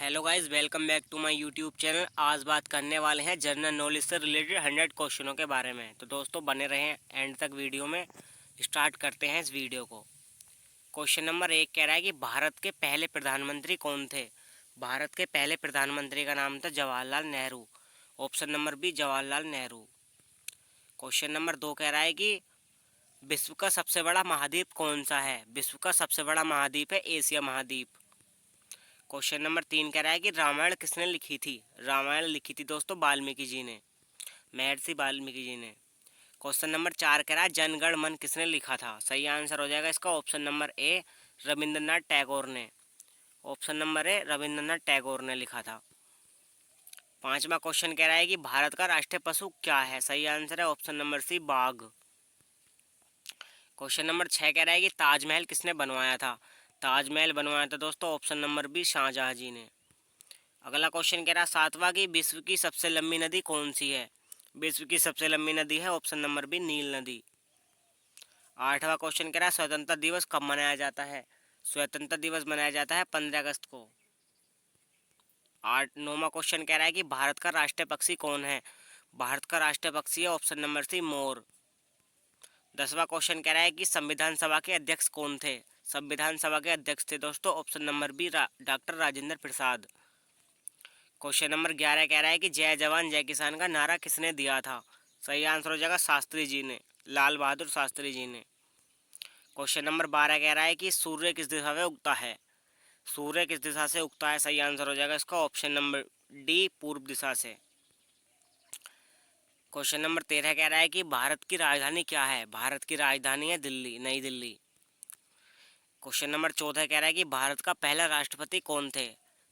Hello guys, welcome back to my YouTube channel. आज बात करने वाले हैं जनरल नॉलेज से रिलेटेड 100 क्वेश्चनों के बारे में। तो दोस्तों बने रहें एंड तक वीडियो में। स्टार्ट करते हैं इस वीडियो को। क्वेश्चन नंबर 1 कह रहा है कि भारत के पहले प्रधानमंत्री कौन थे। भारत के पहले प्रधानमंत्री का नाम था Jawaharlal Nehru. Option number B Jawaharlal Nehru. Question number 2 कह रहा है कि विश्व का सबसे बड़ा महाद्वीप कौन सा है। विश्व का सबसे बड़ा महाद्वीप है एशिया महाद्वीप। क्वेश्चन नंबर 3 कह रहा है कि रामायण किसने लिखी थी। रामायण लिखी थी दोस्तों वाल्मीकि जी ने, महर्षि वाल्मीकि जी ने। क्वेश्चन नंबर 4 कह रहा है जनगण मन किसने लिखा था। सही आंसर हो जाएगा इसका option number A Rabindranath Tagore ने। Option number A Rabindranath Tagore ने लिखा था। पांचवा क्वेश्चन कह रहा है कि भारत का राष्ट्रीय पशु क्या है। सही आंसर है ऑप्शन नंबर सी बाघ। क्वेश्चन नंबर 6 कह रहा है कि ताजमहल किसने बनवाया था। ताजमहल बनवाया था दोस्तों ऑप्शन नंबर बी शाहजहां जी ने। अगला क्वेश्चन कह रहा है सातवां की विश्व की सबसे लंबी नदी कौन सी है। विश्व की सबसे लंबी नदी है ऑप्शन नंबर बी नील नदी। आठवां क्वेश्चन कह रहा है स्वतंत्रता दिवस कब मनाया जाता है। स्वतंत्रता दिवस मनाया जाता है 15 अगस्त को। नौवां क्वेश्चन कह रहा है कि भारत का राष्ट्रीय पक्षी कौन है। भारत का राष्ट्रीय पक्षी है ऑप्शन नंबर सी मोर। 10वां क्वेश्चन कह रहा है कि संविधान सभा के अध्यक्ष कौन थे। संविधान सभा के अध्यक्ष थे दोस्तों option number B doctor Rajendra Prasad. Question number 11 कह रहा है कि जय जवान जय किसान का नारा किसने दिया था। सही आंसर हो जाएगा शास्त्री जी ने, लाल बहादुर शास्त्री जी ने। क्वेश्चन नंबर 12 कह रहा है कि सूर्य किस दिशा में उगता है। सूर्य किस दिशा से उगता है। सही आंसर हो जाएगा इसका ऑप्शन नंबर डी पूर्व दिशा से। क्वेश्चन नंबर 13 कह रहा है कि भारत की राजधानी क्या है। भारत की राजधानी है दिल्ली, नई दिल्ली। क्वेश्चन नंबर 14 कह रहा है कि भारत का पहला राष्ट्रपति कौन थे।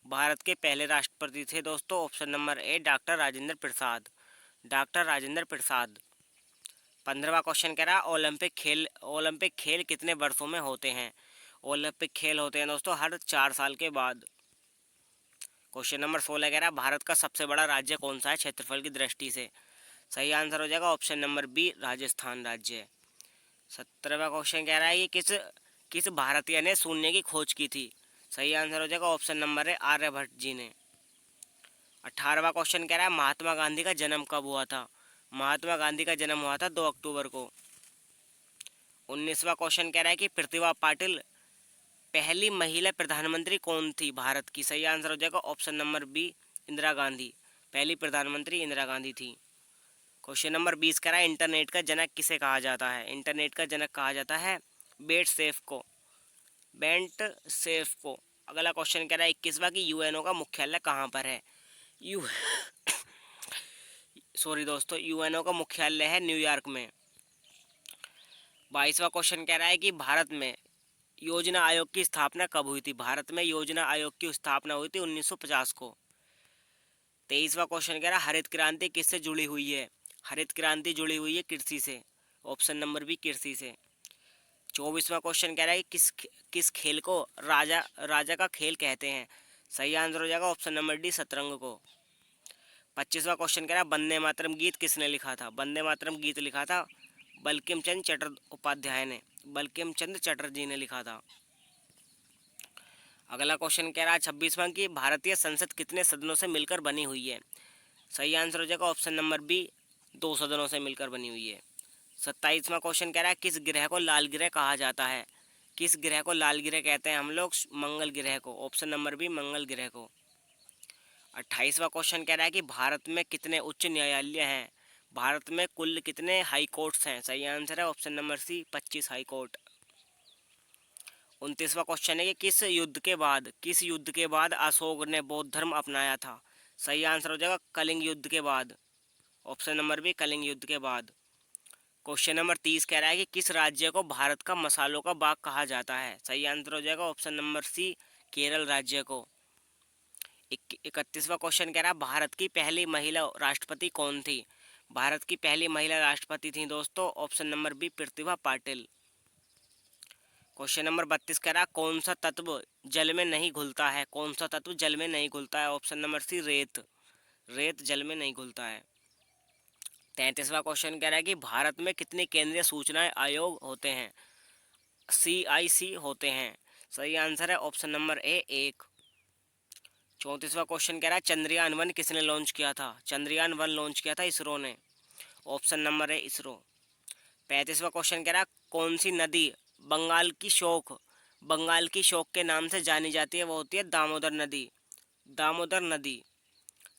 भारत के पहले राष्ट्रपति थे दोस्तों option number A doctor Rajendra Prasad. Doctor Rajendra Prasad. 15वां क्वेश्चन कह रहा है ओलंपिक खेल कितने वर्षों में होते हैं। ओलंपिक खेल होते हैं दोस्तों हर 4 साल के बाद। क्वेश्चन नंबर 16 कह रहा है भारत का सबसे बड़ा राज्य कौन सा है क्षेत्रफल की दृष्टि से। सही आंसर हो जाएगा ऑप्शन नंबर बी राजस्थान राज्य। 17वां क्वेश्चन कह रहा है कि किस किस भारतीय ने शून्य की खोज की थी। सही आंसर हो जाएगा ऑप्शन नंबर है आर्यभट्ट जी ने। 18वां क्वेश्चन कह रहा है महात्मा गांधी का जन्म कब हुआ था। महात्मा गांधी का जन्म हुआ था 2 अक्टूबर को। 19वां क्वेश्चन कह रहा है कि प्रतिभा पाटिल पहली महिला प्रधानमंत्री कौन थी भारत की। सही आंसर हो जाएगा option number B Indira Gandhi. पहली प्रधानमंत्री इंदिरा गांधी थी। क्वेश्चन नंबर 20 कह रहा है इंटरनेट का जनक किसे कहा जाता है। इंटरनेट का जनक कहा जाता है बेट सेफ को, बेंट सेफ को। अगला क्वेश्चन कह रहा है 21वां की यूएनओ का मुख्यालय कहाँ पर है। यू सॉरी दोस्तों, यूएनओ का मुख्यालय है न्यूयॉर्क में। 22वां क्वेश्चन कह रहा है कि भारत में योजना आयोग की स्थापना कब हुई थी। भारत में योजना आयोग की स्थापना हुई थी 1950 को। 23वां क्वेश्चन कह रहा है हरित क्रांति किससे जुड़ी हुई है। हरित क्रांति जुड़ी हुई है कृषि से। ऑप्शन नंबर बी कृषि से। 24वां क्वेश्चन कह रहा है कि किस खेल को राजा राजा का खेल कहते हैं। सही आंसर हो जाएगा ऑप्शन नंबर डी शतरंज को। 25वां क्वेश्चन कह रहा है वंदे मातरम गीत किसने लिखा था। वंदे मातरम गीत लिखा था बंकिम चंद्र चट्टोपाध्याय ने, बंकिम चंद्र चटर्जी ने लिखा था। अगला क्वेश्चन कह रहा है 26वां की भारतीय संसद कितने सदनों से मिलकर बनी हुई है। सही आंसर हो जाएगा ऑप्शन नंबर बी 2 सदनों से मिलकर बनी हुई है। 27वां क्वेश्चन कह रहा है किस ग्रह को लाल ग्रह कहा जाता है। किस ग्रह को लाल ग्रह कहते हैं हम लोग। मंगल ग्रह को। ऑप्शन नंबर बी मंगल ग्रह को। 28वां क्वेश्चन कह रहा है कि भारत में कितने उच्च न्यायालय हैं। भारत में कुल कितने हाई कोर्ट्स हैं। सही आंसर है option number C 25 high court. 29वां क्वेश्चन है कि किस युद्ध के बाद अशोक ने बौद्ध धर्म अपनाया था। सही आंसर हो जाएगा कलिंग युद्ध के बाद। ऑप्शन नंबर बी कलिंग युद्ध के बाद। क्वेश्चन नंबर 30 कह रहा है कि किस राज्य को भारत का मसालों का बाग कहा जाता है। सही आंसर हो जाएगा ऑप्शन नंबर सी केरल राज्य को। 31वां क्वेश्चन कह रहा है भारत की पहली महिला राष्ट्रपति कौन थी। भारत की पहली महिला राष्ट्रपति थी दोस्तों option number B Pratibha Patil. Question number 32 कह रहा है कौन सा तत्व जल में नहीं घुलता है। कौन सा तत्व जल में नहीं घुलता है। ऑप्शन नंबर सी रेत। रेत जल में नहीं घुलता है। 33वां क्वेश्चन कह रहा है कि भारत में कितने केंद्रीय सूचना आयोग होते हैं। CIC होते हैं। सही आंसर है ऑप्शन नंबर ए 1। 34वां क्वेश्चन कह रहा है चंद्रयान 1 किसने लॉन्च किया था? चंद्रयान 1 लॉन्च किया था इसरो ने। ऑप्शन नंबर है इसरो। 35वां क्वेश्चन कह रहा है कौन सी नदी बंगाल की शोक बंगाल की शोक के नाम से जानी जाती है? वो होती है दामोदर नदी। दामोदर नदी।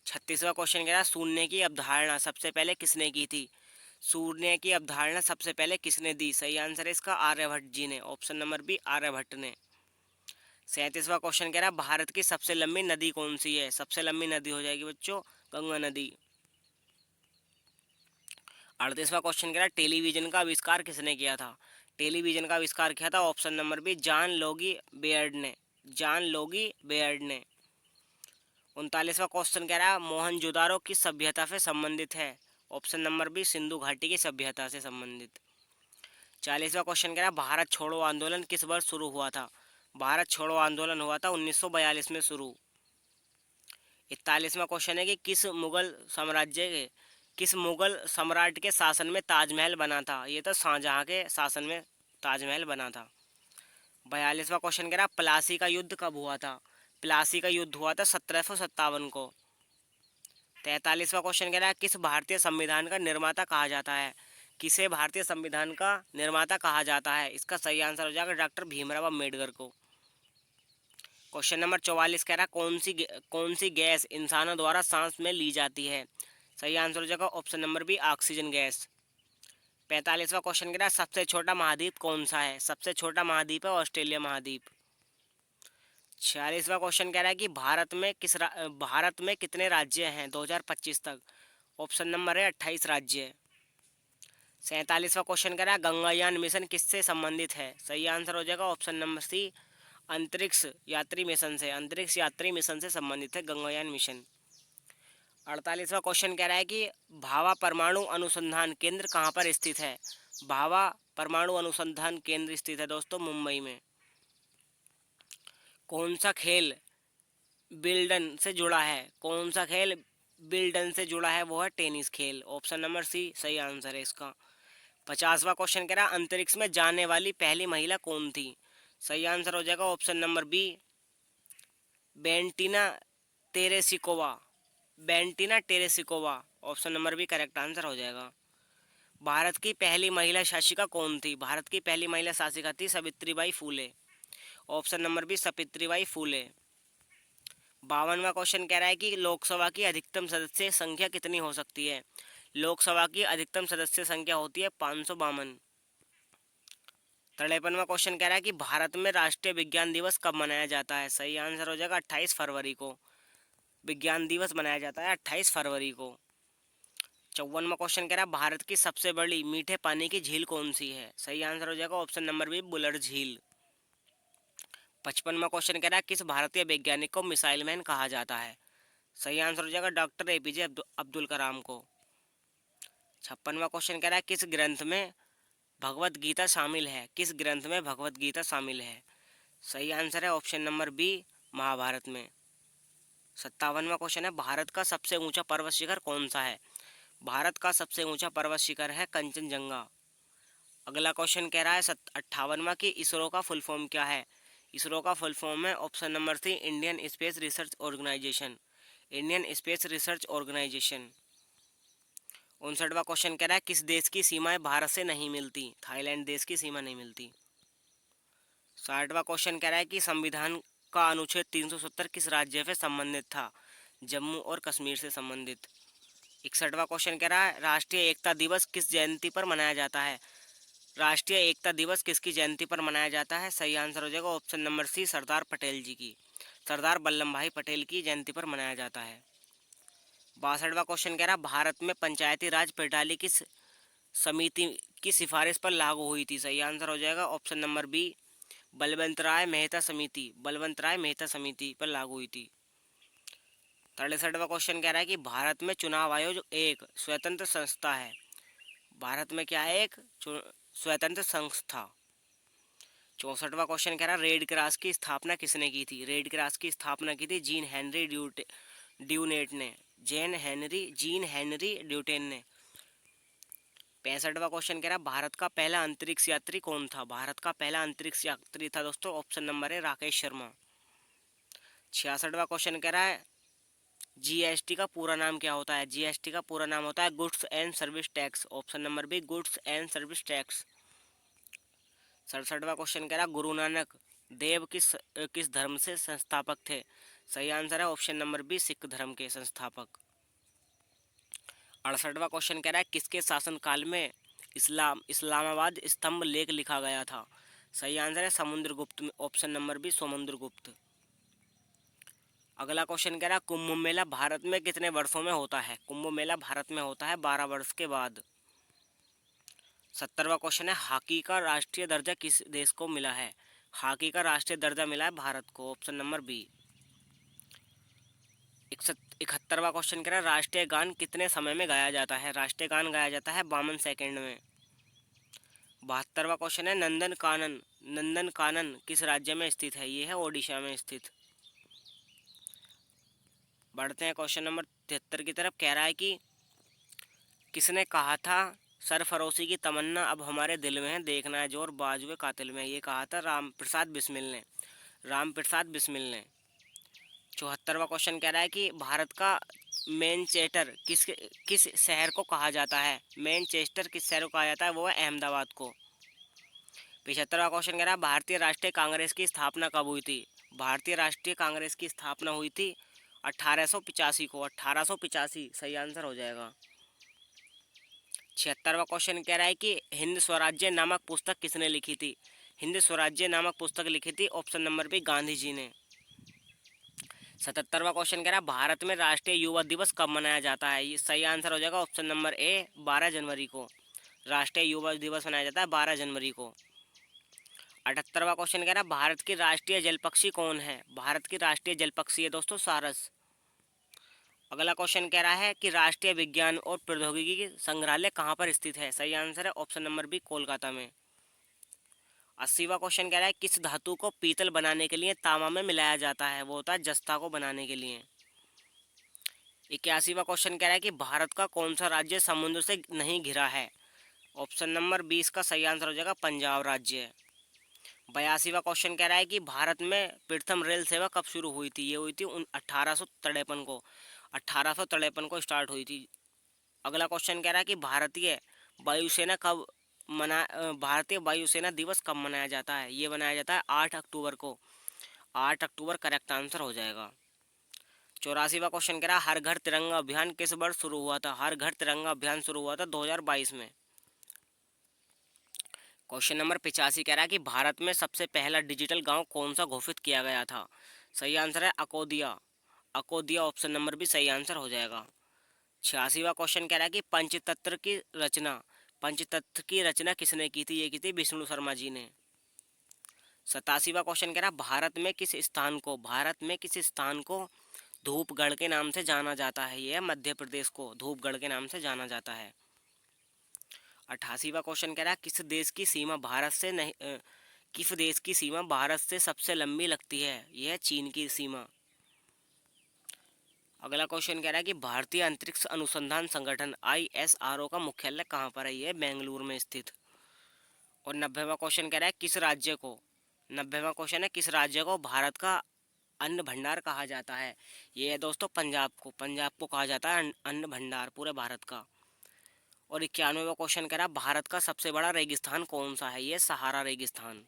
36वां क्वेश्चन कह रहा है शून्य की अवधारणा सबसे पहले किसने की थी? शून्य की अवधारणा सबसे पहले किसने दी? सही आंसर है इसका आर्यभट्ट जी ने। ऑप्शन नंबर बी आर्यभट्ट ने। 37वां क्वेश्चन कह रहा है भारत की सबसे लंबी नदी कौन सी है? सबसे लंबी नदी हो जाएगी बच्चों गंगा नदी। 38वां क्वेश्चन कह रहा है टेलीविजन का आविष्कार किसने किया था? टेलीविजन का आविष्कार किया था option number B John Logie Baird ने। जॉन लोगी बेयर्ड ने। 39वां क्वेश्चन कह रहा है मोहनजोदारो किस सभ्यता से संबंधित है? ऑप्शन नंबर बी सिंधु घाटी की सभ्यता से संबंधित। 40वां क्वेश्चन कह रहा है भारत छोड़ो आंदोलन किस वर्ष शुरू हुआ था? भारत छोड़ो आंदोलन हुआ था 1942 में शुरू। 41वां क्वेश्चन है कि किस मुगल सम्राट के शासन में ताजमहल बना था? ये तो शाहजहां के शासन में ताजमहल बना था। 42वां क्वेश्चन कह रहा प्लासी का युद्ध कब हुआ था? प्लासी का युद्ध हुआ था 1757 को। 43वां क्वेश्चन कह रहा है किस भारतीय संविधान का निर्माता कहा जाता है? किसे भारतीय संविधान का निर्माता कहा जाता है? इसका सही आंसर हो जाएगा डॉक्टर भीमराव अम्बेडकर को। क्वेश्चन नंबर 44 कह रहा है कौन सी गैस इंसानों द्वारा सांस में ली जाती है? सही आंसर हो जाएगा option number B oxygen gas. 45वां क्वेश्चन कह रहा है सबसे छोटा महाद्वीप कौन सा है? सबसे छोटा महाद्वीप है ऑस्ट्रेलिया महाद्वीप। 46वां क्वेश्चन कह रहा है कि भारत में कितने राज्य हैं 2025 तक? ऑप्शन नंबर है 28 राज्य। 47वां क्वेश्चन कह रहा है गंगायान मिशन किससे संबंधित है? सही आंसर हो जाएगा ऑप्शन नंबर सी अंतरिक्ष यात्री मिशन से। अंतरिक्ष यात्री मिशन से संबंधित है गंगायान मिशन। 48वां क्वेश्चन कह रहा है कि भाभा परमाणु अनुसंधान केंद्र कहाँ पर स्थित है? भाभा परमाणु अनुसंधान केंद्र स्थित है दोस्तों मुंबई में। कौन सा खेल बिल्डन से जुड़ा है? कौन सा खेल बिल्डन से जुड़ा है? वो है टेनिस खेल। ऑप्शन नंबर सी सही आंसर है इसका। 50वां क्वेश्चन कह रहा है अंतरिक्ष में जाने वाली पहली महिला कौन थी? सही आंसर हो जाएगा option number B Valentina Tereshkova. Valentina Tereshkova. Option number B correct answer हो जाएगा। भारत की पहली महिला शासिका कौन थी? भारत की पहली महिला शासिका थी Savitribai Phule. Option number B Savitribai Phule. 52वां question कह रहा है कि लोकसभा की अधिकतम सदस्य संख्या कितनी हो सकती है? लोकसभा की अधिकतम सदस्य संख्या होती है 552। 53वां क्वेश्चन कह रहा है कि भारत में राष्ट्रीय विज्ञान दिवस कब मनाया जाता है? सही आंसर हो जाएगा 28 फरवरी को। विज्ञान दिवस मनाया जाता है 28 फरवरी को। 54वां क्वेश्चन कह रहा है भारत की सबसे बड़ी मीठे पानी की झील कौन सी है? सही आंसर हो जाएगा ऑप्शन नंबर बी बुलर झील। 55वां क्वेश्चन कह रहा है किस भारतीय वैज्ञानिक को मिसाइल मैन कहा जाता है? सही आंसर हो जाएगा डॉक्टर एपीजे अब्दुल कलाम को। 56वां क्वेश्चन कह रहा है किस ग्रंथ में भगवत गीता शामिल है? किस ग्रंथ में भगवत गीता शामिल है? सही आंसर है ऑप्शन नंबर बी महाभारत में। 57वां क्वेश्चन है भारत का सबसे ऊंचा पर्वत शिखर कौन सा है? भारत का सबसे ऊंचा पर्वत शिखर है कंचनजंगा। अगला क्वेश्चन कह रहा है 58वां कि इसरो का फुल फॉर्म क्या है? इसरो का फुल फॉर्म है option number C Indian space research organisation. Indian space research organisation. 59वां क्वेश्चन कह रहा है किस देश की सीमाएं भारत से नहीं मिलती? थाईलैंड देश की सीमा नहीं मिलती। 60वां क्वेश्चन कह रहा है कि संविधान का अनुच्छेद 370 किस राज्य से संबंधित था? जम्मू और कश्मीर से संबंधित। 61वां क्वेश्चन कह रहा है राष्ट्रीय एकता दिवस किस जयंती पर मनाया जाता है? राष्ट्रीय एकता दिवस किसकी जयंती पर मनाया जाता है? सही आंसर हो जाएगा ऑप्शन नंबर सी सरदार पटेल जी की। सरदार वल्लभ भाई पटेल की जयंती पर मनाया जाता है। 62वां क्वेश्चन कह रहा है भारत में पंचायती राज प्रणाली किस समिति की सिफारिश पर लागू हुई थी? सही आंसर हो जाएगा ऑप्शन नंबर बी बलवंत राय मेहता समिति। बलवंत राय मेहता समिति पर लागू हुई थी। 63वां क्वेश्चन कह रहा है कि भारत में चुनाव आयोग एक स्वतंत्र संस्था है। भारत में क्या है? एक स्वतंत्र संस्था। 64वां क्वेश्चन कह रहा है रेड क्रॉस की स्थापना किसने की थी? रेड क्रॉस की स्थापना की थी जीन हेनरी ड्यूनेट ने। जीन हेनरी ड्यूटेन ने। 65वां क्वेश्चन कह रहा है भारत का पहला अंतरिक्ष यात्री कौन था? भारत का पहला अंतरिक्ष यात्री था दोस्तों ऑप्शन नंबर है राकेश शर्मा। 66वां क्वेश्चन कह रहा है जीएसटी का पूरा नाम क्या होता है। जीएसटी का पूरा नाम होता है goods and service tax. Option number B goods and service tax. 67वां क्वेश्चन कह रहा गुरु नानक देव किस धर्म से संस्थापक थे। सही आंसर है ऑप्शन नंबर बी सिख धर्म के संस्थापक। 68वां क्वेश्चन कह रहा है किसके शासनकाल में इस्लामाबाद स्तंभ लेख लिखा गया था। सही आंसर है समुद्रगुप्त में, ऑप्शन नंबर बी समुद्रगुप्त। अगला क्वेश्चन कह रहा है कुंभ मेला भारत में कितने वर्षों में होता है। कुंभ मेला भारत में होता है 12 वर्ष के बाद। 70वां क्वेश्चन है हॉकी का राष्ट्रीय दर्जा किस देश को मिला है। हॉकी का राष्ट्रीय दर्जा मिला है भारत को, ऑप्शन नंबर बी। 71वां क्वेश्चन कह रहा है राष्ट्रीय गान कितने समय में गाया जाता है। राष्ट्रीय गान गाया जाता है 52 सेकंड में। 72वां क्वेश्चन है नंदन कानन किस राज्य में स्थित है। ये है ओडिशा में स्थित। बढ़ते हैं क्वेश्चन नंबर 73 की तरफ। कह रहा है कि किसने कहा था सरफरोशी की तमन्ना अब हमारे दिल में है, देखना है जोर बाजुए कातिल में। ये कहा था राम प्रसाद बिस्मिल ने। 74वां क्वेश्चन कह रहा है कि भारत का मैनचेस्टर किस शहर को कहा जाता है। मैनचेस्टर किस शहर को कहा जाता है, वो है अहमदाबाद को। 75वां क्वेश्चन कह रहा है भारतीय राष्ट्रीय कांग्रेस की स्थापना कब हुई थी। भारतीय राष्ट्रीय कांग्रेस की स्थापना हुई थी 1885 को। 1885 सही आंसर हो जाएगा। 76वां क्वेश्चन कह रहा है कि हिंद स्वराज्य नामक पुस्तक किसने लिखी थी। हिंद स्वराज्य नामक पुस्तक लिखी थी option number B Gandhi ji ने। 77वां क्वेश्चन कह रहा है भारत में राष्ट्रीय युवा दिवस कब मनाया जाता है। ये सही आंसर हो जाएगा ऑप्शन नंबर ए 12 जनवरी को। राष्ट्रीय युवा दिवस मनाया जाता है 12 जनवरी को। 78वां क्वेश्चन कह रहा है भारत की राष्ट्रीय जल पक्षी कौन है। भारत की राष्ट्रीय जल पक्षी है दोस्तों सारस। अगला क्वेश्चन कह रहा है कि राष्ट्रीय विज्ञान और प्रौद्योगिकी संग्रहालय कहाँ पर स्थित है। सही आंसर है ऑप्शन नंबर बी कोलकाता में। 80वां क्वेश्चन कह रहा है किस धातु को पीतल बनाने के लिए तांबा में मिलाया जाता है। वो होता है जस्ता को बनाने के लिए। 81वां क्वेश्चन कह रहा है कि भारत का कौन सा राज्य समुद्र से नहीं घिरा है। ऑप्शन नंबर 20 का सही आंसर हो जाएगा पंजाब राज्य। 82वां क्वेश्चन कह रहा है कि भारत में प्रथम रेल सेवा कब शुरू हुई थी। ये हुई थी 1853 को। 1853 को स्टार्ट हुई थी। अगला क्वेश्चन कह रहा है कि भारतीय वायुसेना दिवस कब मनाया जाता है। ये मनाया जाता है 8 अक्टूबर को। 8 अक्टूबर करेक्ट आंसर हो जाएगा। 84वां क्वेश्चन कह रहा है हर घर तिरंगा अभियान किस वर्ष शुरू हुआ था। हर घर तिरंगा अभियान शुरू हुआ था 2022 में। क्वेश्चन नंबर 85 कह रहा है कि भारत में सबसे पहला डिजिटल गांव कौन सा घोषित किया गया था। सही आंसर है अकोदिया। अकोदिया ऑप्शन नंबर भी सही आंसर हो जाएगा। 86वां क्वेश्चन कह रहा है कि पंचतत्व की रचना किसने की थी। ये की थी विष्णु शर्मा जी ने। 87वां क्वेश्चन कह रहा है भारत में किस स्थान को धूपगढ़ के नाम से जाना जाता है। यह मध्य प्रदेश को धूपगढ़ के नाम से जाना जाता है। 88वां क्वेश्चन कह रहा है किस देश की सीमा भारत से सबसे लंबी लगती है। यह है चीन की सीमा। अगला क्वेश्चन कह रहा है कि भारतीय अंतरिक्ष अनुसंधान संगठन ISRO का मुख्यालय कहाँ पर है। यह बेंगलुरु में स्थित। और 90वां क्वेश्चन कह रहा है किस राज्य को भारत का अन्न भंडार कहा जाता है। ये है दोस्तों पंजाब को कहा जाता है अन्न भंडार पूरे भारत का। और 91वां क्वेश्चन कह रहा है भारत का सबसे बड़ा रेगिस्तान कौन सा है। ये सहारा रेगिस्तान।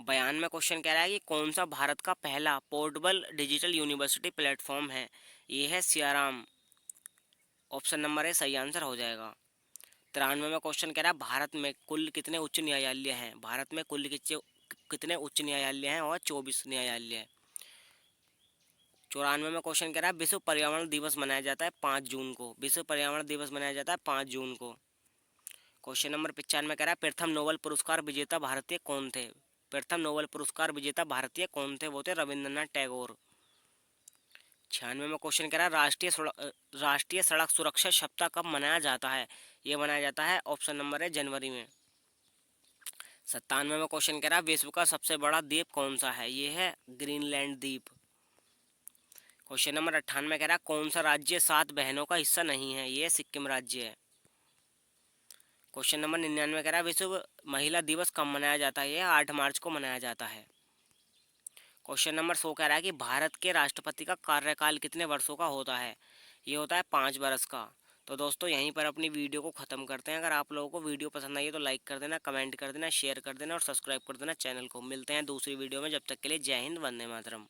92वां क्वेश्चन कह रहा है कि कौन सा भारत का पहला पोर्टेबल डिजिटल यूनिवर्सिटी प्लेटफॉर्म है। ये है सियाराम। ऑप्शन नंबर ए सही आंसर हो जाएगा। 93वां क्वेश्चन कह रहा है भारत में कुल कितने उच्च न्यायालय हैं। भारत में कुल कितने उच्च न्यायालय हैं और 24 न्यायालय। 94वां क्वेश्चन कह रहा है विश्व पर्यावरण दिवस मनाया जाता है 5 जून को। विश्व पर्यावरण दिवस मनाया जाता है 5 जून को। क्वेश्चन नंबर 95 कह रहा है प्रथम नोबेल पुरस्कार विजेता भारतीय कौन थे। प्रथम नोबेल पुरस्कार विजेता भारतीय कौन थे। वो थे रविंद्रनाथ टैगोर। 96वां क्वेश्चन कह रहा है राष्ट्रीय सड़क सुरक्षा सप्ताह कब मनाया जाता है। ये मनाया जाता है ऑप्शन नंबर है जनवरी में। 97वां क्वेश्चन कह रहा है विश्व का सबसे बड़ा द्वीप कौन सा है। ये है ग्रीनलैंड द्वीप। क्वेश्चन नंबर 98 कह रहा है कौन सा राज्य 7 बहनों का हिस्सा नहीं है। ये सिक्किम राज्य है। क्वेश्चन नंबर 99 कह रहा है विश्व महिला दिवस कब मनाया जाता है। यह 8 मार्च को मनाया जाता है। क्वेश्चन नंबर 100 कह रहा है कि भारत के राष्ट्रपति का कार्यकाल कितने वर्षों का होता है। ये होता है 5 वर्ष का। तो दोस्तों यहीं पर अपनी वीडियो को ख़त्म करते हैं। अगर आप लोगों को वीडियो पसंद आई है तो लाइक कर देना, कमेंट कर देना, शेयर कर देना और सब्सक्राइब कर देना चैनल को। मिलते हैं दूसरी वीडियो में, जब तक के लिए जय हिंद, वंदे मातरम।